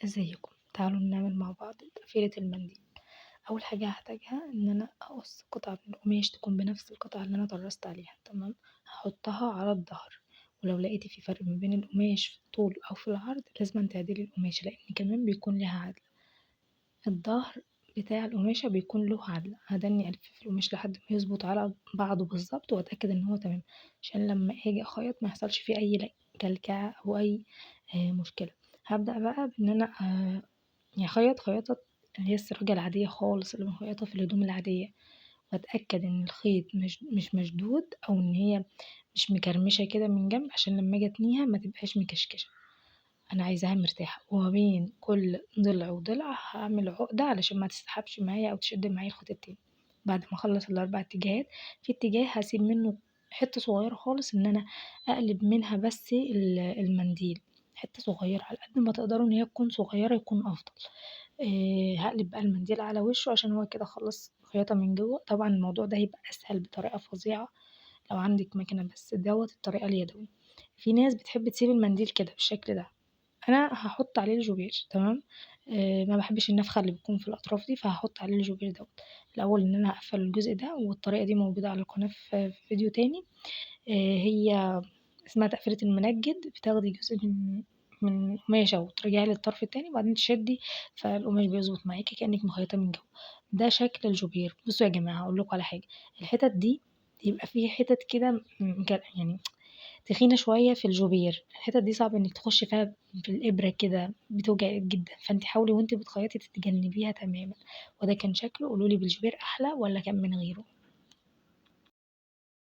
ازيكم، تعالوا نعمل مع بعض تقفيلة المنديل. اول حاجة هحتاجها ان انا اقص قطعة من القماش تكون بنفس القطعة اللي انا طرزت عليها. تمام، هحطها على الظهر، ولو لقيتي في فرق ما بين القماش في الطول او في العرض لازم تعدلي القماش، لان كمان بيكون ليها عدل. الظهر بتاع القماشة بيكون له عدل، هدني الف القماش لحد ما يظبط على بعضه بالظبط واتاكد ان هو تمام، عشان لما اجي اخيط ما يحصلش فيه اي كلكعة او اي مشكلة. هبدأ بقى بان انا يعني اخيط خياطة اللي هي السراجة العادية خالص اللي بنخيطها في الهدوم العادية، واتأكد ان الخيط مش مشدود او ان هي مش مكرمشة كده من جنب، عشان لما اجي اتنيها ما تبقاش مكشكشة. انا عايزاها مرتاحة، وما بين كل ضلع وضلع هعمل عقدة علشان ما تسحبش معايا او تشد معايا الخيط التاني. بعد ما اخلص الاربع اتجاهات، في اتجاه هسيب منه حتة صغيرة خالص ان انا اقلب منها بس المنديل، حتة صغيرة على قد ما تقدروا ان هي تكون صغيرة يكون افضل. هقلب بقى المنديل على وشه عشان هو كده خلص خياطة من جوه. طبعا الموضوع ده هيبقى اسهل بطريقة فظيعة لو عندك مكنة، بس دوت الطريقة اليدوية. في ناس بتحب تسيب المنديل كده بالشكل ده، انا هحط عليه الجوبير. تمام، ما بحبش النفخه اللي بتكون في الاطراف دي، فهحط عليه الجوبير دوت. الاول ان انا هقفل الجزء ده، والطريقه دي موجوده على القناه في فيديو تاني. هي اسمها تقفيله المنجد، بتاخدي جزء من قماشه وترجعي للطرف التاني وبعدين تشدي، فالقماش بيظبط معاكي كأنك مخيطه من جوه. ده شكل الجوبير. بصوا يا جماعه هقول لكم على حاجه، الحتت دي يبقى فيه حتت كده يعني تخينة شوية في الجوبير، الحتت دي صعب انك تخشي فيها بالإبرة كده، بتوجع جدا، فانت حاولي وانت بتخيطي تتجنبيها تماما. وده كان شكله، قولولي بالجوبير أحلى ولا كان من غيره؟